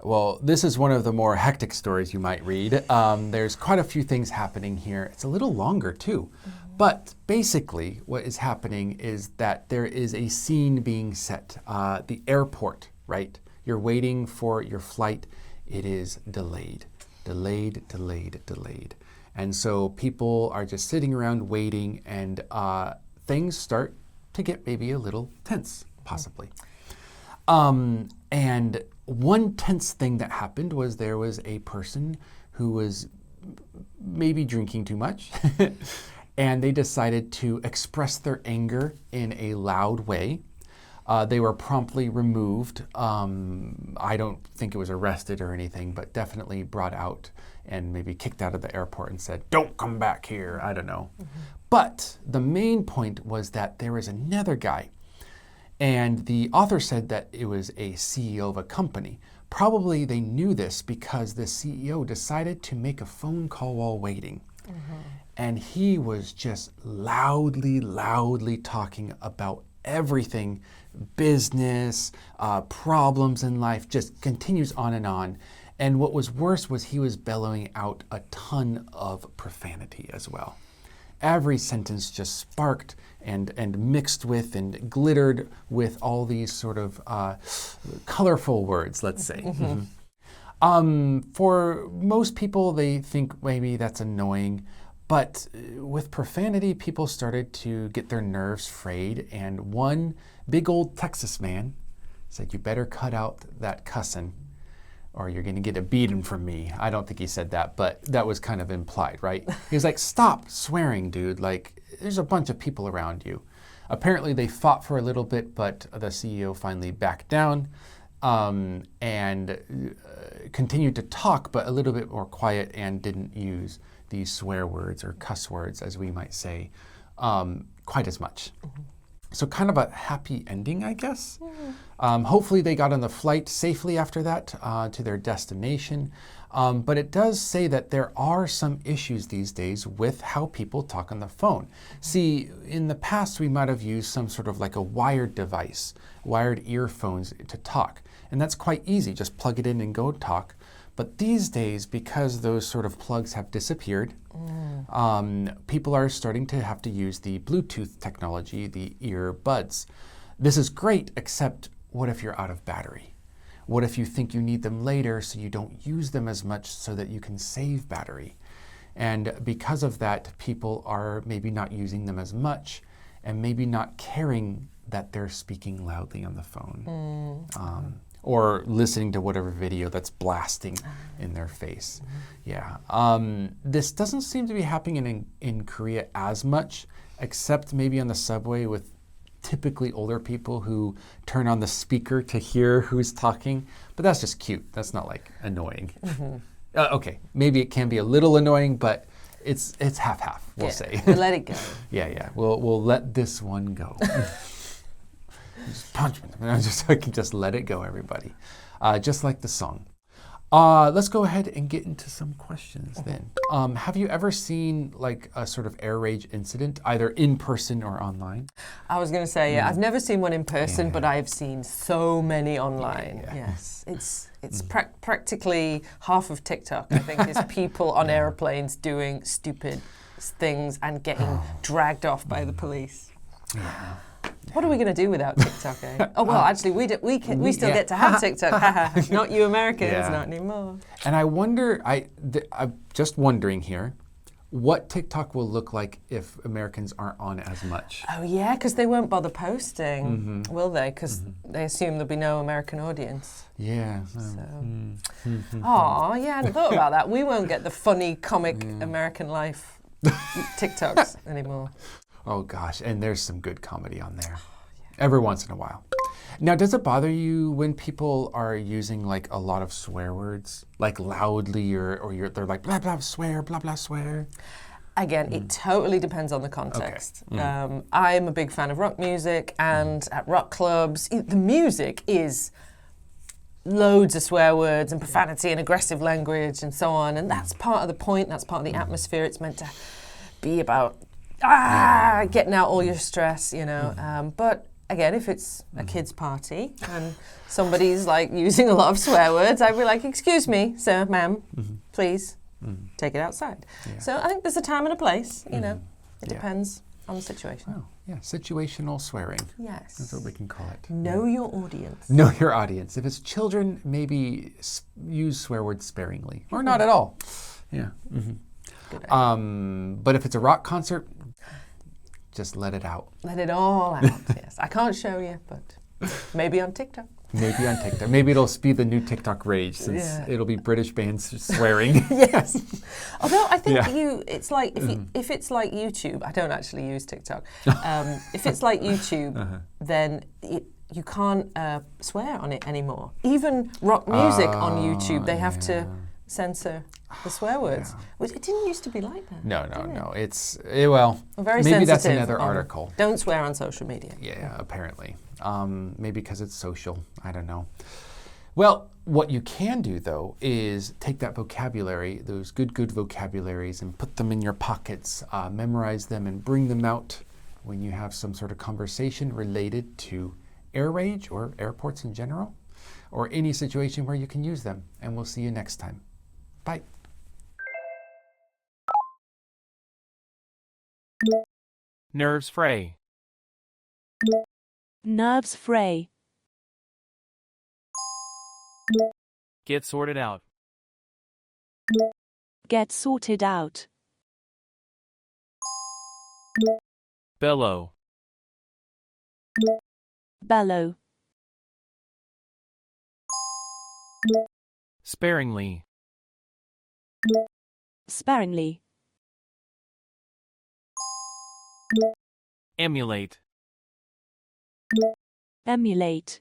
Well, this is one of the more hectic stories you might read. There's quite a few things happening here. It's a little longer too. But basically what is happening is that there is a scene being set. The airport, right? You're waiting for your flight. It is delayed. Delayed. And so people are just sitting around waiting, and things start to get maybe a little tense, possibly. And one tense thing that happened was there was a person who was maybe drinking too much, and they decided to express their anger in a loud way. They were promptly removed. I don't think it was arrested or anything, but definitely brought out and maybe kicked out of the airport and said, "Don't come back here." I don't know. But the main point was that there was another guy, and the author said that it was a CEO of a company. Probably they knew this because the CEO decided to make a phone call while waiting. And he was just loudly talking about everything, business, problems in life, just continues on and on. And what was worse was he was bellowing out a ton of profanity as well. Every sentence just sparked and mixed with and glittered with all these sort of colorful words, let's say. For most people, they think maybe that's annoying. But with profanity, people started to get their nerves frayed, and one big old Texas man said, "You better cut out that cussin', or you're gonna get a beating from me." I don't think he said that, but that was kind of implied, right? He was like, "Stop swearing, dude. Like, there's a bunch of people around you." Apparently, they fought for a little bit, but the CEO finally backed down and continued to talk, but a little bit more quiet, and didn't use these swear words or cuss words, as we might say, quite as much. So kind of a happy ending, I guess. Hopefully they got on the flight safely after that to their destination. But it does say that there are some issues these days with how people talk on the phone. See, in the past, we might have used some sort of like a wired device, wired earphones to talk. And that's quite easy. Just plug it in and go talk. But these days, because those sort of plugs have disappeared, people are starting to have to use the Bluetooth technology, the earbuds. This is great, except what if you're out of battery? What if you think you need them later so you don't use them as much so that you can save battery? And because of that, people are maybe not using them as much and maybe not caring that they're speaking loudly on the phone. Or listening to whatever video that's blasting in their face. Yeah. This doesn't seem to be happening in Korea as much, except maybe on the subway with typically older people who turn on the speaker to hear who's talking. But that's just cute. That's not like annoying. Okay, maybe it can be a little annoying, but it's half-half, we'll say. We'll let it go. Yeah. We'll let this one go. Just punch me. I can just let it go, everybody. Just like the song. Let's go ahead and get into some questions then. Have you ever seen like a sort of air rage incident, either in person or online? I was going to say, I've never seen one in person, but I've seen so many online. Yes, it's practically half of TikTok, I think, is people on airplanes doing stupid things and getting dragged off by the police. Yeah. What are we going to do without TikTok, eh? Oh, well, actually, we still get to have TikTok. Not you Americans, not anymore. And I wonder, I'm just wondering here, what TikTok will look like if Americans aren't on as much. Oh, yeah, because they won't bother posting, will they? Because they assume there'll be no American audience. Yeah. Oh, yeah, I hadn't thought about that. We won't get the funny, comic American life TikToks anymore. Oh gosh, and there's some good comedy on there. Every once in a while. Now, does it bother you when people are using like a lot of swear words, like loudly, or they're like blah blah swear, blah blah swear? Again, it totally depends on the context. Okay. I'm a big fan of rock music, and at rock clubs, the music is loads of swear words and profanity and aggressive language and so on, and that's part of the point, that's part of the atmosphere. It's meant to be about getting out all your stress, you know. But again, if it's a kid's party and somebody's like using a lot of swear words, I'd be like, excuse me, sir, ma'am, please take it outside. Yeah. So I think there's a time and a place, you know. It depends on the situation. Oh, yeah, situational swearing. Yes. That's what we can call it. Know your audience. Know your audience. If it's children, maybe use swear words sparingly or not at all. Yeah. Good idea. But if it's a rock concert, just let it out. Let it all out, yes. I can't show you, but maybe on TikTok. Maybe on TikTok. Maybe it'll speed the new TikTok rage since it'll be British bands swearing. Yes. Although I think it's like, if it's like YouTube, I don't actually use TikTok. If it's like YouTube, then you can't swear on it anymore. Even rock music on YouTube, they have to censor the swear words. Which it didn't used to be like that. No. It's, well, Very maybe that's sensitive another on article. Don't swear on social media. Yeah, apparently. Maybe because it's social. I don't know. Well, what you can do, though, is take that vocabulary, those good vocabularies, and put them in your pockets, memorize them, and bring them out when you have some sort of conversation related to air rage or airports in general, or any situation where you can use them. And we'll see you next time. Bye. Nerves fray. Nerves fray. Get sorted out. Get sorted out. Bellow. Bellow. Sparingly. Sparingly. Emulate. Emulate.